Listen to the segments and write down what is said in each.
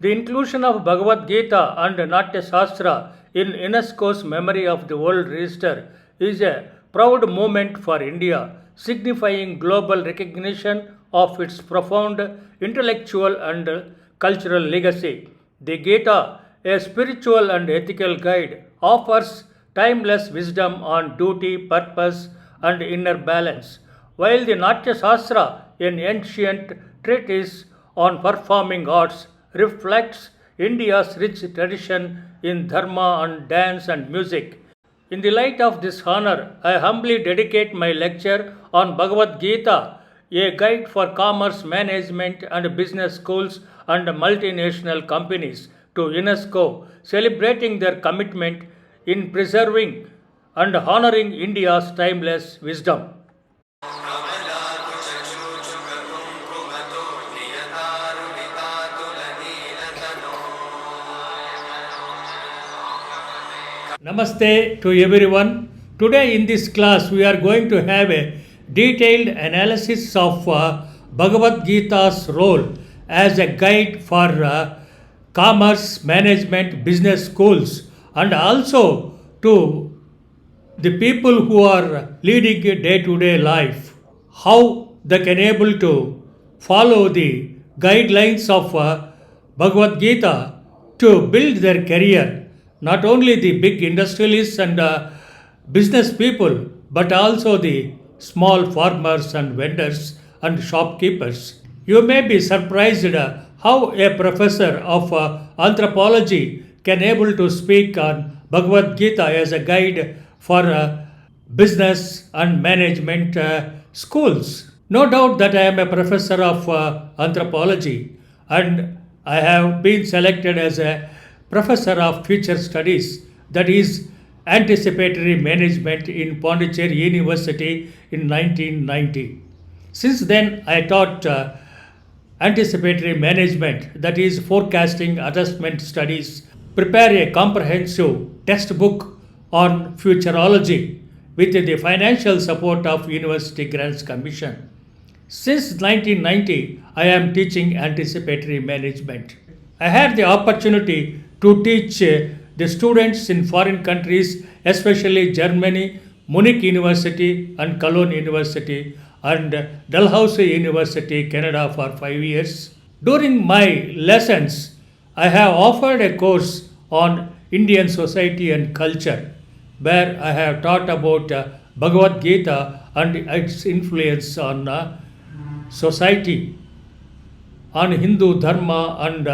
The inclusion of Bhagavad Gita and Natya Shastra in UNESCO's Memory of the World Register is a proud moment for India, signifying global recognition of its profound intellectual and cultural legacy. The Gita, a spiritual and ethical guide, offers timeless wisdom on duty, purpose, and inner balance, while the Natya Shastra, an ancient treatise on performing arts, reflects India's rich tradition in dharma and dance and music. In the light of this honor, I humbly dedicate my lecture on Bhagavad Gita, a guide for commerce management and business schools and multinational companies, to UNESCO, celebrating their commitment in preserving and honoring India's timeless wisdom. Namaste to everyone. Today in this class we are going to have a detailed analysis of Bhagavad Gita's role as a guide for commerce, management, business schools, and also to the people who are leading a day-to-day life, how they can able to follow the guidelines of Bhagavad Gita to build their career. Not only the big industrialists and business people, but also the small farmers and vendors and shopkeepers. You may be surprised how a professor of anthropology can able to speak on Bhagavad Gita as a guide for business and management schools. No doubt that I am a professor of anthropology, and I have been selected as a professor of future studies, that is anticipatory management, in Pondicherry University in 1990. Since then I taught anticipatory management, that is forecasting adjustment studies, prepare a comprehensive textbook on futurology with the financial support of University Grants Commission. Since 1990 I am teaching anticipatory management. I had the opportunity to teach the students in foreign countries, especially Germany, Munich University and Cologne University, and Dalhousie University, Canada, for 5 years. During my lessons, I have offered a course on Indian society and culture, where I have taught about Bhagavad Gita and its influence on society, on Hindu dharma and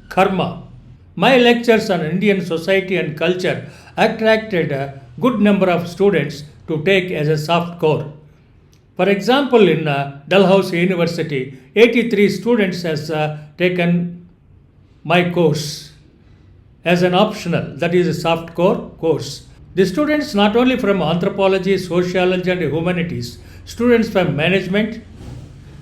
karma. My lectures on Indian society and culture attracted a good number of students to take as a soft core. For example, in Dalhousie University, 83 students has taken my course as an optional, that is a soft core course. The students not only from anthropology, sociology and humanities, students from management,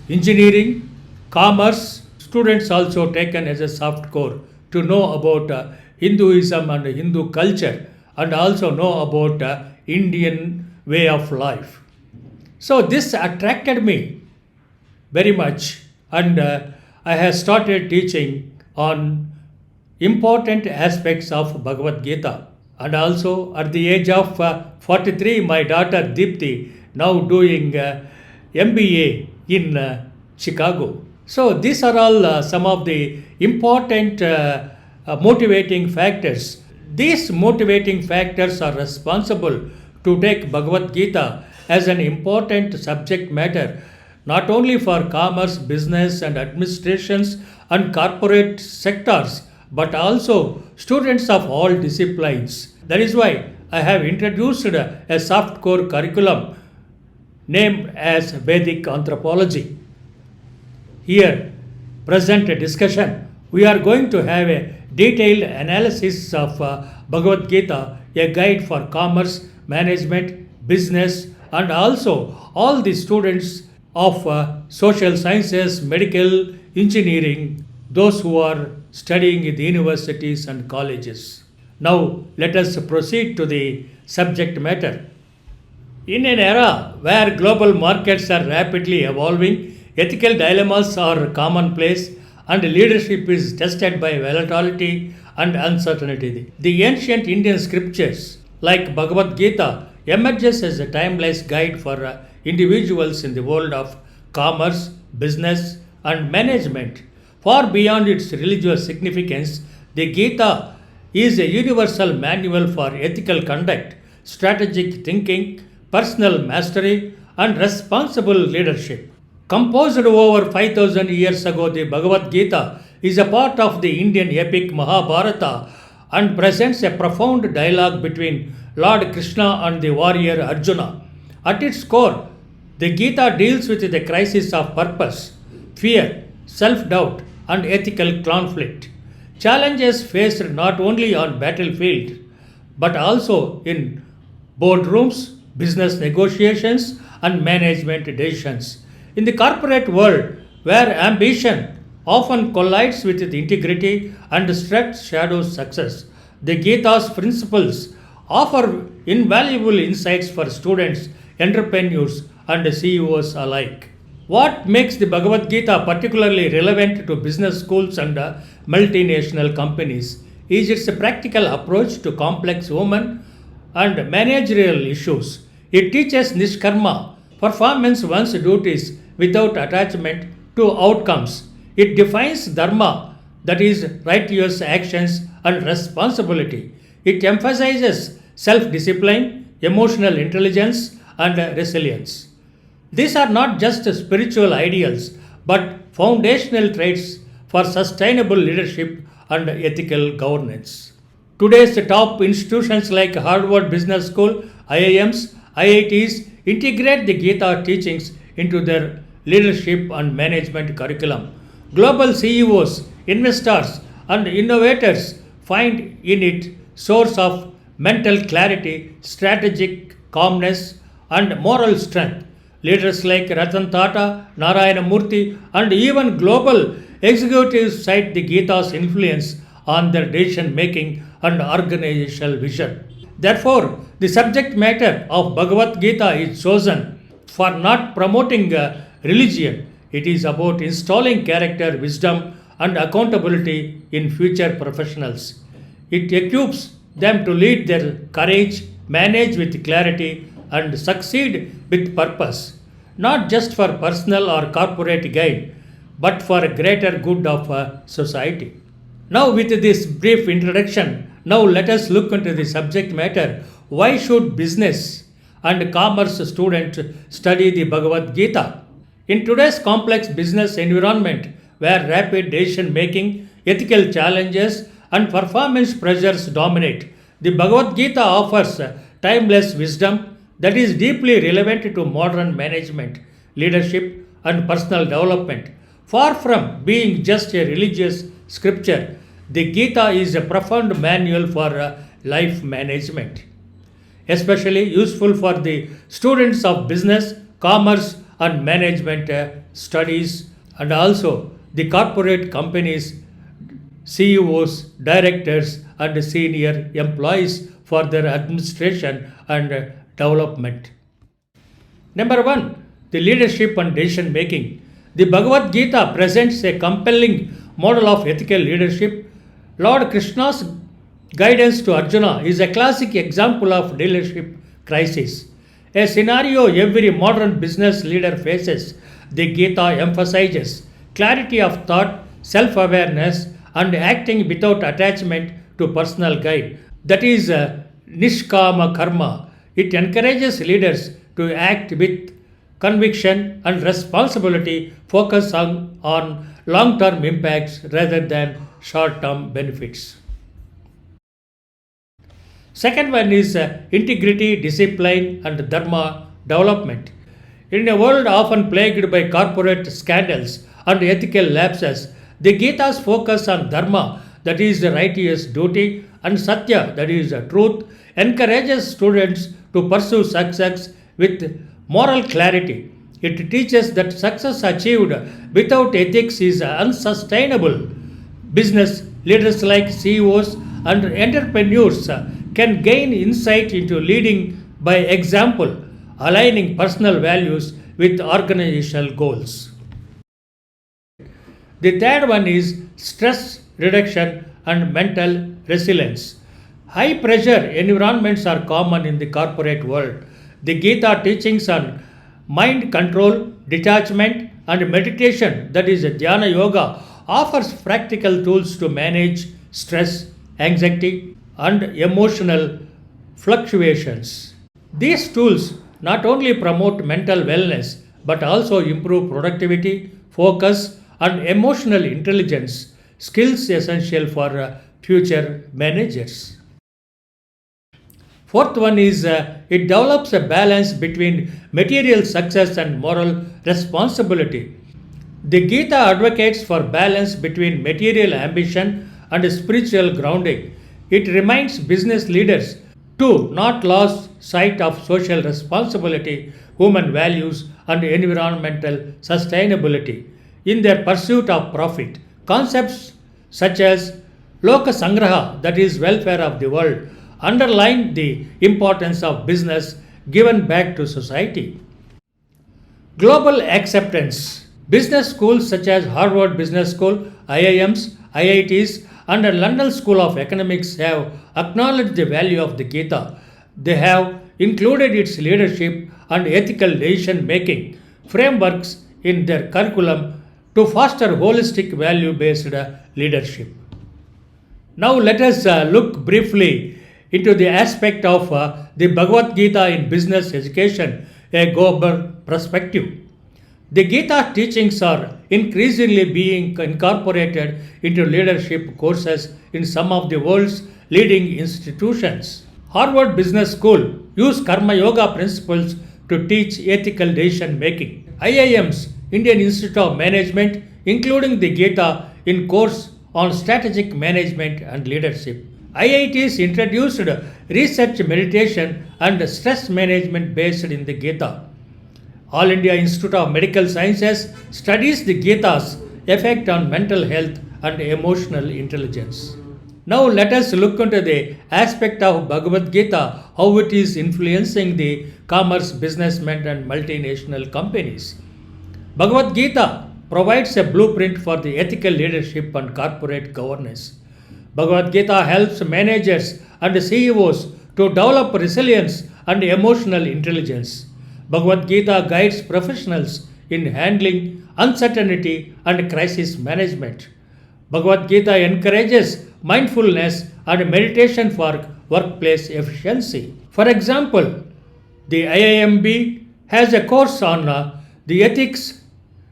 engineering, commerce, students also taken as a soft core to know about Hinduism and Hindu culture, and also know about Indian way of life. So this attracted me very much, and I have started teaching on important aspects of Bhagavad Gita. And also at the age of 43, my daughter Deepthi now doing MBA in Chicago. So these are all some of the important motivating factors. These motivating factors are responsible to take Bhagavad Gita as an important subject matter, not only for commerce, business and administrations and corporate sectors, but also students of all disciplines. That is why I have introduced a soft core curriculum named as Vedic Anthropology. Here, present discussion, we are going to have a detailed analysis of Bhagavad Gita, a guide for commerce, management, business, and also all the students of social sciences, medical, engineering, those who are studying in the universities and colleges. Now, let us proceed to the subject matter. In an era where global markets are rapidly evolving, ethical dilemmas are commonplace, and leadership is tested by volatility and uncertainty. The ancient Indian scriptures like Bhagavad Gita emerges as a timeless guide for individuals in the world of commerce, business, and management. Far beyond its religious significance, the Gita is a universal manual for ethical conduct, strategic thinking, personal mastery, and responsible leadership. Composed over 5000 years ago, the Bhagavad Gita is a part of the Indian epic Mahabharata and presents a profound dialogue between Lord Krishna and the warrior Arjuna. At its core, the Gita deals with the crisis of purpose, fear, self doubt, and ethical conflict. Challenges faced not only on battlefield but also in boardrooms, business negotiations, and management decisions. In the corporate world, where ambition often collides with the integrity and stress shadows success, the Gita's principles offer invaluable insights for students, entrepreneurs, and CEOs alike. What makes the Bhagavad Gita particularly relevant to business schools and multinational companies is its practical approach to complex human and managerial issues. It teaches Nishkama, performance one's duties without attachment to outcomes. It defines Dharma, that is, righteous actions and responsibility. It emphasizes self discipline, emotional intelligence, and resilience. These are not just spiritual ideals but foundational traits for sustainable leadership and ethical governance. Today's top institutions like Harvard Business School, IIMs, IITs integrate the Gita teachings into their leadership and management curriculum. Global CEOs, investors, and innovators find in it source of mental clarity, strategic calmness, and moral strength. Leaders like Ratan Tata, Narayana Murthy, and even global executives cite the Gita's influence on their decision making and organizational vision. Therefore, the subject matter of Bhagavad Gita is chosen for not promoting religion. It is about installing character, wisdom, and accountability in future professionals. It equips them to lead their courage, manage with clarity, and succeed with purpose, not just for personal or corporate gain, but for a greater good of society. Now, with this brief introduction, now let us look into the subject matter. Why should business and commerce students study the Bhagavad Gita? In today's complex business environment, where rapid decision making, ethical challenges, and performance pressures dominate, the Bhagavad Gita offers timeless wisdom that is deeply relevant to modern management, leadership, and personal development. Far from being just a religious scripture, the Gita is a profound manual for life management, especially useful for the students of business, commerce, and management studies, and also the corporate companies, CEOs, directors, and senior employees for their administration and development. Number 1, the leadership and decision making. The Bhagavad Gita presents a compelling model of ethical leadership. Lord Krishna's guidance to Arjuna is a classic example of leadership crisis, a scenario every modern business leader faces. The Gita emphasizes clarity of thought, self awareness, and acting without attachment to personal gain. That is Nishkama Karma. It encourages leaders to act with conviction and responsibility, focus on long-term impacts rather than short-term benefits. Second one is integrity, discipline, and dharma development. In a world often plagued by corporate scandals and ethical lapses, the Gita's focus on dharma, that is the righteous duty, and satya, that is the truth, encourages students to pursue success with moral clarity. It teaches that success achieved without ethics is unsustainable. Business leaders like CEOs and entrepreneurs can gain insight into leading by example, aligning personal values with organizational goals. The third one is stress reduction and mental resilience. High pressure environments are common in the corporate world. The Gita teachings on mind control, detachment, and meditation, that is dhyana yoga, offers practical tools to manage stress, anxiety, and emotional fluctuations. These tools not only promote mental wellness but also improve productivity, focus, and emotional intelligence, skills essential for future managers. Fourth one is it develops a balance between material success and moral responsibility. The Gita advocates for balance between material ambition and spiritual grounding. It reminds business leaders to not lose sight of social responsibility, human values, and environmental sustainability in their pursuit of profit. Concepts such as Loka Sangraha, that is welfare of the world, underline the importance of business given back to society. Global acceptance. Business schools such as Harvard Business School, IIMs, IITs, and the London School of Economics have acknowledged the value of the Gita. They have included its leadership and ethical decision making frameworks in their curriculum to foster holistic value based leadership. Now, let us look briefly into the aspect of the Bhagavad Gita in business education, a global perspective. The Gita teachings are increasingly being incorporated into leadership courses in some of the world's leading institutions. Harvard Business School use Karma Yoga principles to teach ethical decision making. IIM's Indian Institute of Management, including the Gita in course on strategic management and leadership. IITs introduced research meditation and stress management based in the Gita. All India Institute of Medical Sciences studies the Gita's effect on mental health and emotional intelligence. Now let us look into the aspect of Bhagavad Gita, how it is influencing the commerce, businessmen and multinational companies. Bhagavad Gita provides a blueprint for the ethical leadership and corporate governance. Bhagavad Gita helps managers and CEOs to develop resilience and emotional intelligence. Bhagavad Gita guides professionals in handling uncertainty and crisis management. Bhagavad Gita encourages mindfulness and meditation for workplace efficiency. For example, the IIMB has a course on the ethics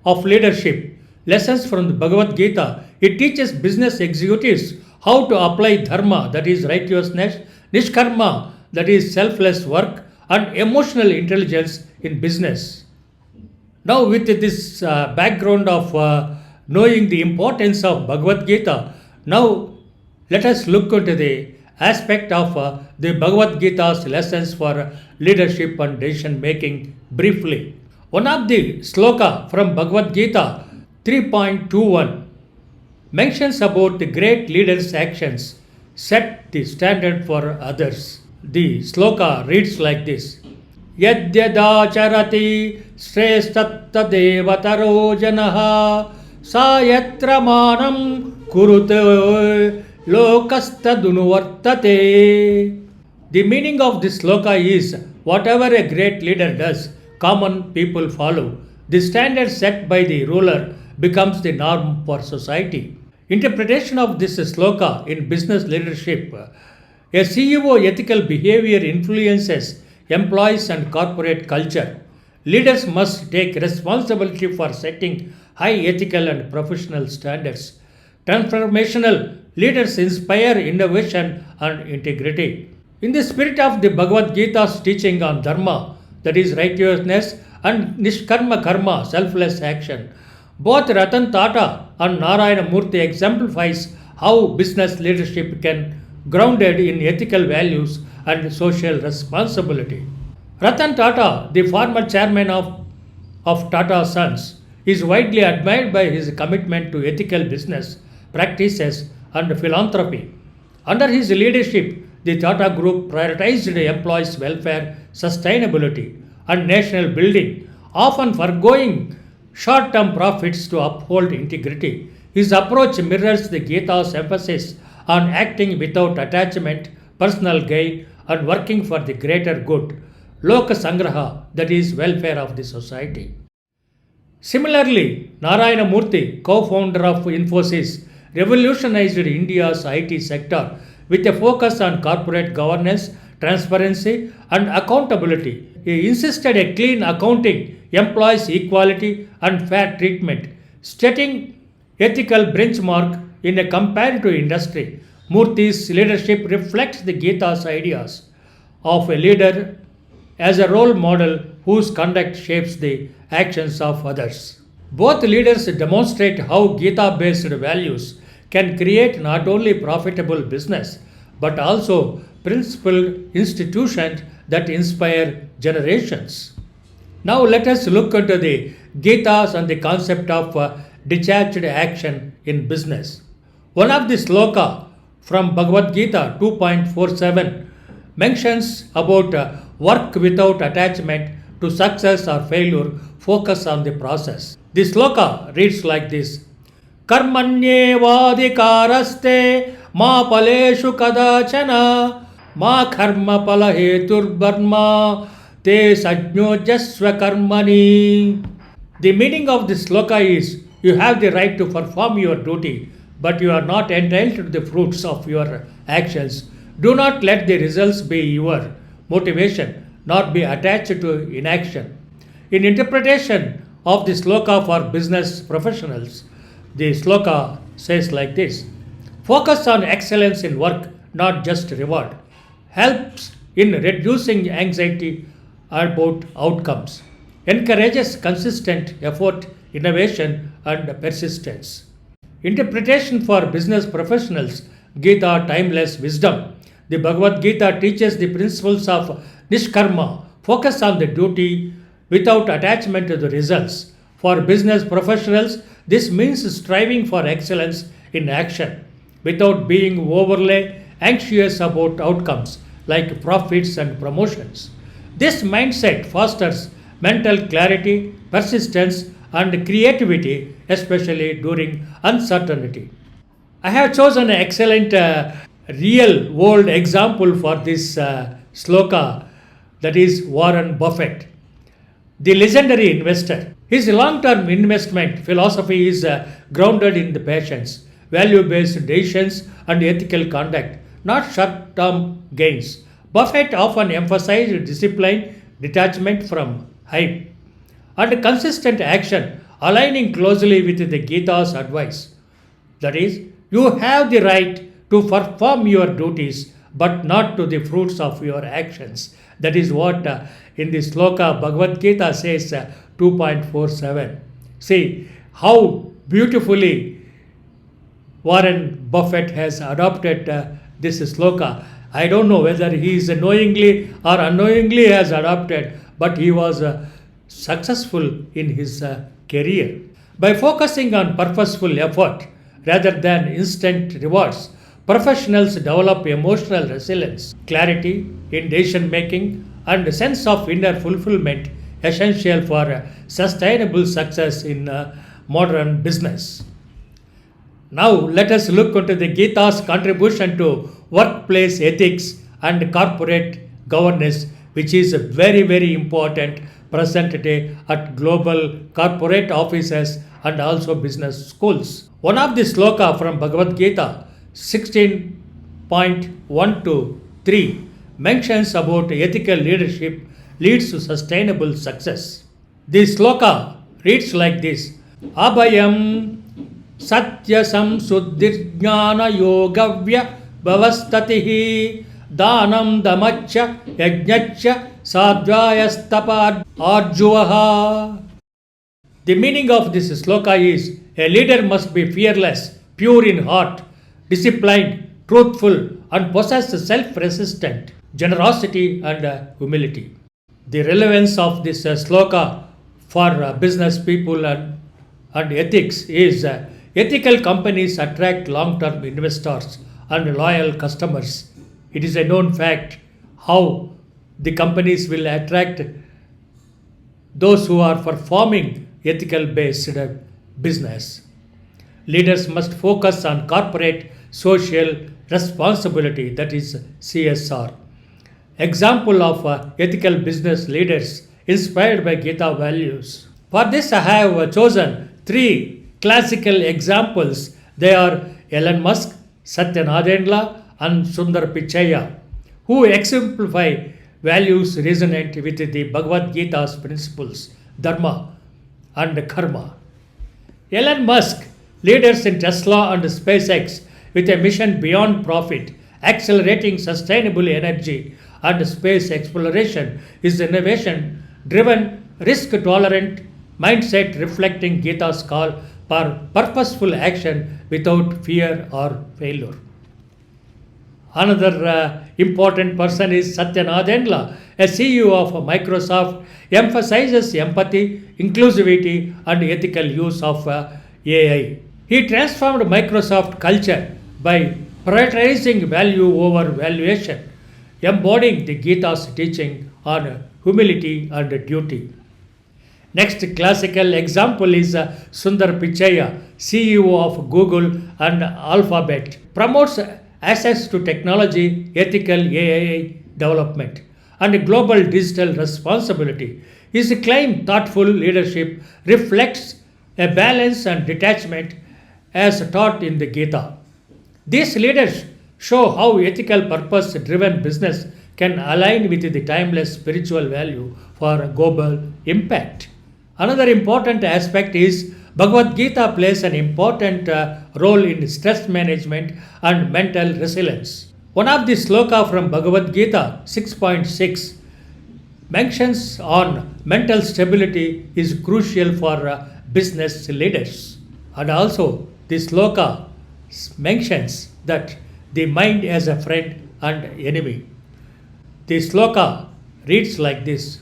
of leadership, lessons from the Bhagavad Gita. It teaches business executives how to apply dharma, that is righteousness, Nishkama, that is selfless work, and emotional intelligence in business. Now, with this background of knowing the importance of Bhagavad Gita, now let us look into the aspect of the Bhagavad Gita's lessons for leadership and decision making briefly. One of the sloka from Bhagavad Gita 3.21 mentions about the great leaders' actions set the standard for others. The sloka reads like this: Yadyadacharati shrestattadevataro janaha sayatra manam kurute lokastadunuvartate. The meaning of this sloka is whatever a great leader does, common people follow. The standard set by the ruler becomes the norm for society. Interpretation of this sloka in business leadership. A CEO ethical behavior influences employees and corporate culture. Leaders must take responsibility for setting high ethical and professional standards. Transformational leaders inspire innovation and integrity. In the spirit of the Bhagavad Gita's teaching on dharma, that is righteousness, and Nishkama Karma, selfless action, both Ratan Tata and Narayana Murthy exemplifies how business leadership can grounded in ethical values and social responsibility. Ratan Tata, the former chairman of Tata Sons, is widely admired by his commitment to ethical business practices and philanthropy. Under his leadership, the Tata Group prioritized employees' welfare, sustainability, and national building, often foregoing short-term profits to uphold integrity. His approach mirrors the Gita's emphasis on acting without attachment, personal gain, and working for the greater good, Loka Sangraha, that is, welfare of the society. Similarly, Narayana Murthy, co-founder of Infosys, revolutionized India's IT sector with a focus on corporate governance, transparency, and accountability. He insisted a clean accounting, employees equality, and fair treatment, setting ethical benchmark in a comparative industry. Murthy's leadership reflects the Gita's ideas of a leader as a role model whose conduct shapes the actions of others. Both leaders demonstrate how Gita based values can create not only profitable business but also principled institutions that inspire generations. Now let us look into the Gitas and the concept of detached action in business. One of the sloka from Bhagavad Gita 2.47 mentions about work without attachment to success or failure, focus on the process. The sloka reads like this: Karmanyevadhikaraste ma paleshu kadachana ma karma palaheturbarma te sajnojasva karmani. The meaning of this sloka is you have the right to perform your duty, but you are not entitled to the fruits of your actions. Do not let the results be your motivation, nor be attached to inaction. In interpretation of the sloka for business professionals, the sloka says like this: focus on excellence in work, not just reward. Helps in reducing anxiety about outcomes. Encourages consistent effort, innovation, and persistence. Interpretation for business professionals, Gita timeless wisdom. The Bhagavad Gita teaches the principles of Nishkama, focus on the duty without attachment to the results. For business professionals, this means striving for excellence in action without being overly anxious about outcomes like profits and promotions. This mindset fosters mental clarity, persistence, and creativity, especially during uncertainty. I have chosen an excellent real world example for this sloka, that is Warren Buffett, the legendary investor. His long term investment philosophy is grounded in the patience, value based decisions, and ethical conduct, not short term gains. Buffett often emphasized discipline, detachment from hype, and consistent action, aligning closely with the Gita's advice. That is, you have the right to perform your duties, but not to the fruits of your actions. That is what in the sloka Bhagavad Gita says 2.47. See how beautifully Warren Buffett has adopted this sloka. I don't know whether he is knowingly or unknowingly has adopted, but he was successful in his career. By focusing on purposeful effort rather than instant rewards, professionals develop emotional resilience, clarity in decision making, and a sense of inner fulfillment essential for sustainable success in modern business. Now let us look into the Gita's contribution to workplace ethics and corporate governance, which is very, very important present day at global corporate offices and also business schools. One of the sloka from Bhagavad Gita 16.1 to 3 mentions about ethical leadership leads to sustainable success. The sloka reads like this: Abhayam Satya Samsuddhirjnana Yogavya Bhavastatihi Danam Damacha Yajnacha Sadhyayastapa Arjuvaha. The meaning of this sloka is a leader must be fearless, pure in heart, disciplined, truthful, and possess self-resistant generosity and humility. The relevance of this sloka for business people and ethics is ethical companies attract long-term investors and loyal customers. It is a known fact how the companies will attract those who are performing ethical based business. leaders must focus on corporate social responsibility, that is CSR. Example of ethical business leaders inspired by Gita values. For this, I have chosen three classical examples. They are Elon Musk, Satya Nadella, and Sundar Pichai, who exemplify values resonant with the Bhagavad Gita's principles, dharma and karma. Elon Musk, leaders in Tesla and SpaceX with a mission beyond profit, accelerating sustainable energy and space exploration, is innovation driven, risk tolerant mindset reflecting Gita's call for purposeful action without fear or failure. Another important person is Satya Nadella, a CEO of Microsoft, emphasizes empathy, inclusivity, and ethical use of AI. He transformed Microsoft culture by prioritizing value over valuation, embodying the Gita's teaching on humility and duty. Next classical example is Sundar Pichai, CEO of Google and Alphabet, promotes access to technology, ethical AI development, and global digital responsibility. His claim thoughtful leadership reflects a balance and detachment as taught in the Gita. These leaders show how ethical purpose driven business can align with the timeless spiritual value for global impact. Another important aspect is Bhagavad Gita plays an important role in stress management and mental resilience. One of the sloka from Bhagavad Gita 6.6 mentions on mental stability is crucial for business leaders. And also the sloka mentions that the mind as a friend and enemy. The sloka reads like this: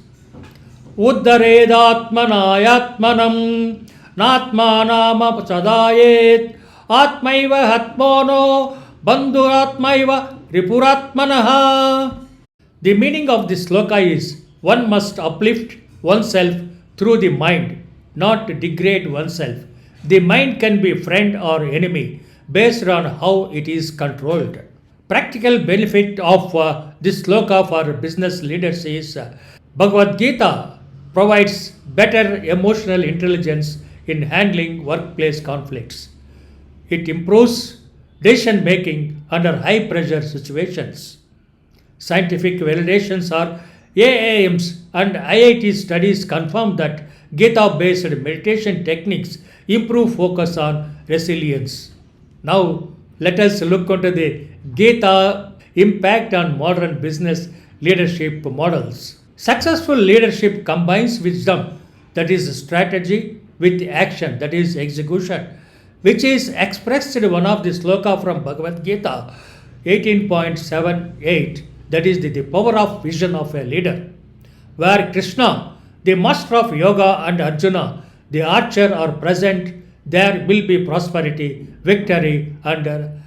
Uddharedatmanayatmanam Natmanama sadayet Atmaiva hatmono Bandhuratmaiva Ripuratmanaha. The meaning of this sloka is one must uplift oneself through the mind, not degrade oneself. The mind can be friend or enemy based on how it is controlled. Practical benefit of this sloka for business leaders is Bhagavad Gita provides better emotional intelligence in handling workplace conflicts. It improves decision making under high pressure situations. Scientific validations are AIMs and IIT studies confirm that Gita based meditation techniques improve focus on resilience. Now, let us look into the Gita impact on modern business leadership models. Successful leadership combines wisdom, that is strategy, with action, that is execution, which is expressed in one of the sloka from Bhagavad Gita 18.78, that is the power of vision of a leader, where Krishna, the master of yoga, and Arjuna, the archer, are present. There will be prosperity, victory, and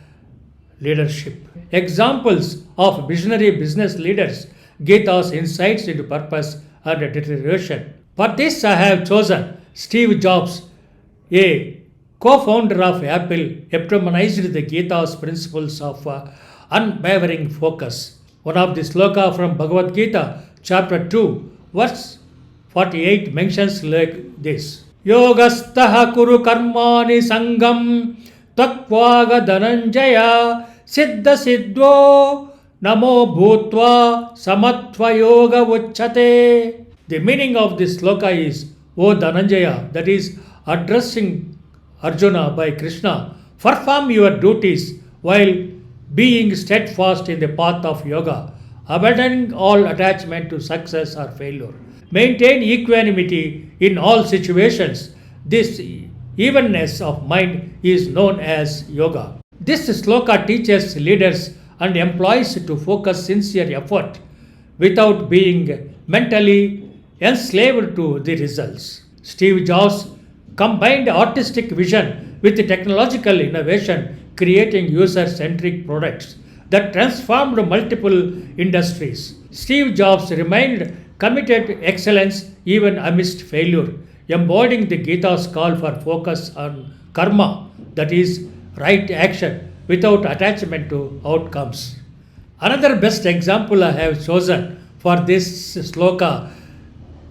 leadership. Examples of visionary business leaders, Gita's insights into purpose and deterioration. For this, I have chosen Steve Jobs, a co-founder of Apple, epitomized the Gita's principles of unwavering focus. One of the sloka from Bhagavad Gita, chapter 2, verse 48 mentions like this: Yogastaha kuru karmani sangam takvaga dhananjaya siddha siddho namo bhutva samatva yoga uchate. The meaning of this sloka is, O Dhananjaya, that is addressing Arjuna by Krishna, perform your duties while being steadfast in the path of yoga, abandoning all attachment to success or failure. Maintain equanimity in all situations. This evenness of mind is known as yoga. This sloka teaches leaders and employees to focus sincere effort without being mentally enslaved to the results. Steve Jobs combined artistic vision with technological innovation, creating user-centric products that transformed multiple industries. Steve Jobs remained committed to excellence even amidst failure, embodying the Gita's call for focus on karma, that is, right action without attachment to outcomes. Another best example I have chosen for this sloka,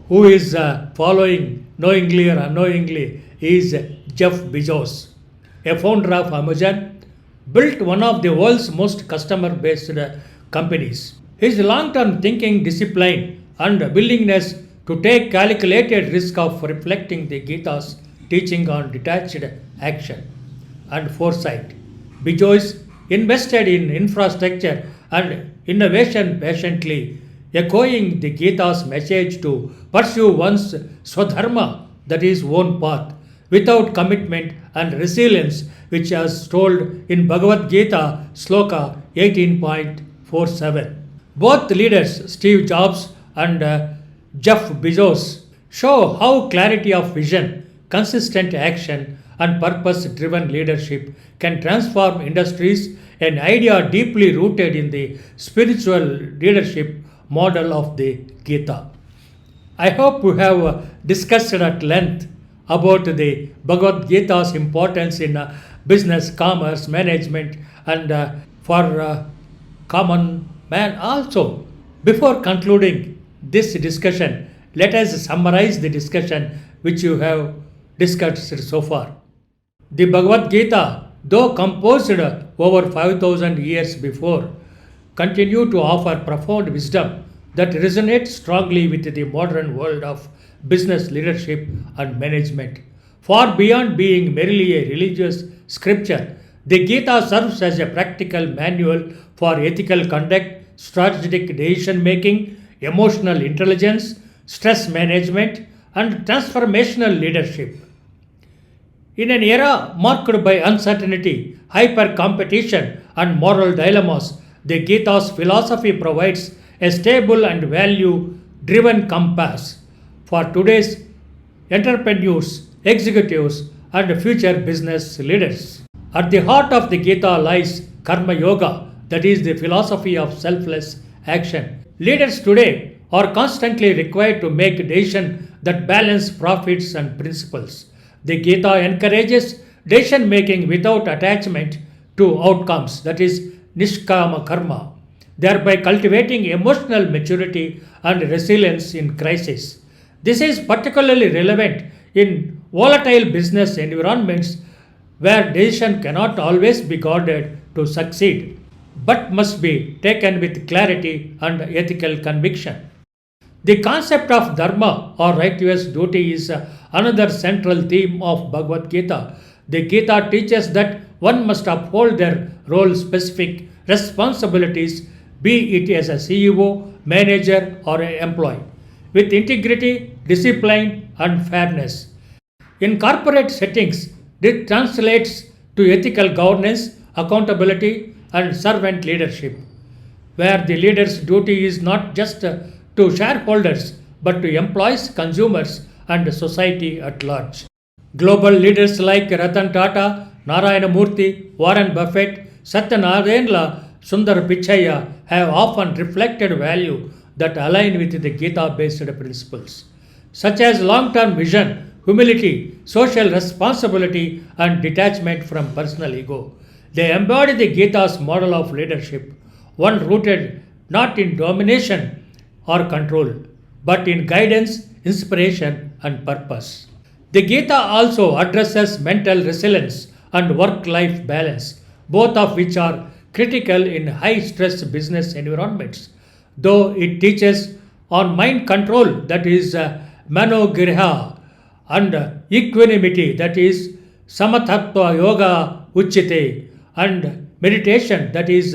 who is following knowingly or unknowingly, is Jeff Bezos, a founder of Amazon, built one of the world's most customer-based companies. His long-term thinking, discipline, and willingness to take calculated risk of reflecting the Gita's teaching on detached action and foresight. Bezos invested in infrastructure and innovation patiently, echoing the Gita's message to pursue one's swadharma, that is, own path, without commitment and resilience, which is told in Bhagavad Gita, sloka 18.47. Both leaders, Steve Jobs and Jeff Bezos, show how clarity of vision, consistent action, and purpose driven leadership can transform industries, an idea deeply rooted in the spiritual leadership model of the Gita. I hope we have discussed at length about the Bhagavad Gita's importance in business, commerce, management, and for common man also. Before concluding this discussion, let us summarize the discussion which you have discussed so far. The Bhagavad Gita, though composed over 5,000 years before, continue to offer profound wisdom that resonates strongly with the modern world of business leadership and management. Far beyond being merely a religious scripture, the Gita serves as a practical manual for ethical conduct, strategic decision making, emotional intelligence, stress management, and transformational leadership. In an era marked by uncertainty, hyper competition, and moral dilemmas, the Gita's philosophy provides a stable and value driven compass for today's entrepreneurs, executives, and future business leaders. At the heart of the Gita lies Karma Yoga, that is, the philosophy of selfless action. Leaders today are constantly required to make decisions that balance profits and principles. The Gita encourages decision making without attachment to outcomes, that is, Nishkama Karma, thereby cultivating emotional maturity and resilience in crisis. This is particularly relevant in volatile business environments where decision cannot always be guarded to succeed, but must be taken with clarity and ethical conviction. The concept of dharma or righteous duty is another central theme of Bhagavad Gita. The Gita teaches that one must uphold their role specific responsibilities, be it as a CEO, manager, or an employee, with integrity, discipline, and fairness. In corporate settings, this translates to ethical governance, accountability, and servant leadership, where the leader's duty is not just to shareholders but to employees, consumers, and society at large. Global leaders like Ratan Tata, Narayana Murthy, Warren Buffett, Satya Nadella, Sundar Pichai have often reflected value that align with the Gita-based principles, such as long-term vision, humility, social responsibility, and detachment from personal ego. They embody the Gita's model of leadership, one rooted not in domination or control, but in guidance, inspiration, and purpose. The Gita also addresses mental resilience and work-life balance, both of which are critical in high-stress business environments. Though it teaches on mind control, that is manogriha, and equanimity, that is samathatva yoga uchite, and meditation, that is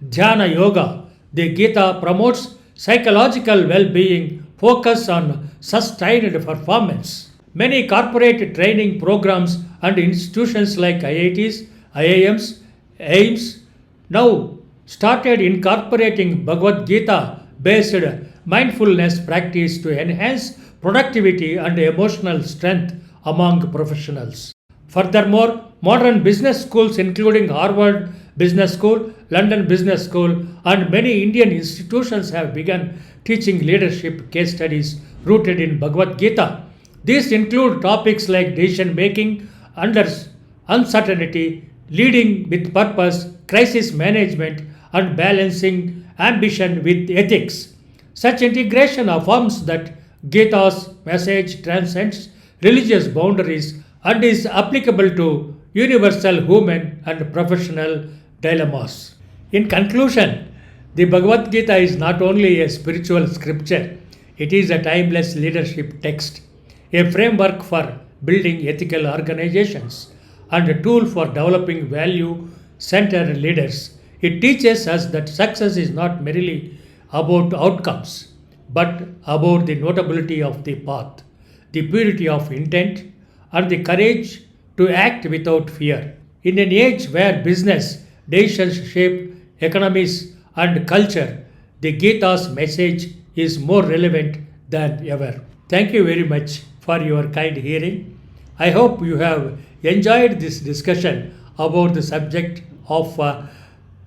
dhyana yoga, the Gita promotes psychological well-being, focus on sustained performance. Many corporate training programs and institutions like IITs, IIMs, AIMS now started incorporating Bhagavad Gita based mindfulness practice to enhance productivity and emotional strength among professionals. Furthermore, modern business schools including Harvard Business School, London Business School, and many Indian institutions have begun teaching leadership case studies rooted in Bhagavad Gita. These include topics like decision making under uncertainty, leading with purpose, crisis management, and balancing ambition with ethics. Such integration affirms that Gita's message transcends religious boundaries and is applicable to universal human and professional dilemmas. In conclusion, the Bhagavad Gita is not only a spiritual scripture, it is a timeless leadership text, a framework for building ethical organizations, and a tool for developing value centered leaders. It teaches us that success is not merely about outcomes, but about the notability of the path, the purity of intent, and the courage to act without fear. In an age where business decisions shape economies and culture, the Gita's message is more relevant than ever. Thank you very much for your kind hearing. I hope you have enjoyed this discussion about the subject of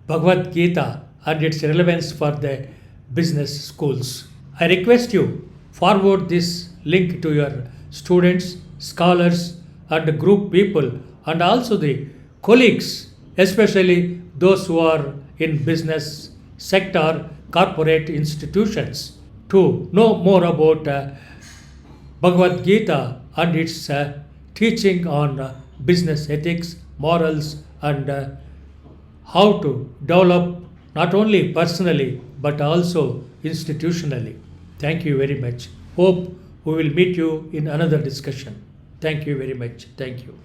Bhagavad Gita and its relevance for the business schools. I request you forward this link to your students, scholars, and group people, and also the colleagues, especially those who are in business sector, corporate institutions, to know more about Bhagavad Gita and its teaching on business ethics, morals, and how to develop not only personally but also institutionally. Thank you very much. Hope we will meet you in another discussion. Thank you very much. Thank you.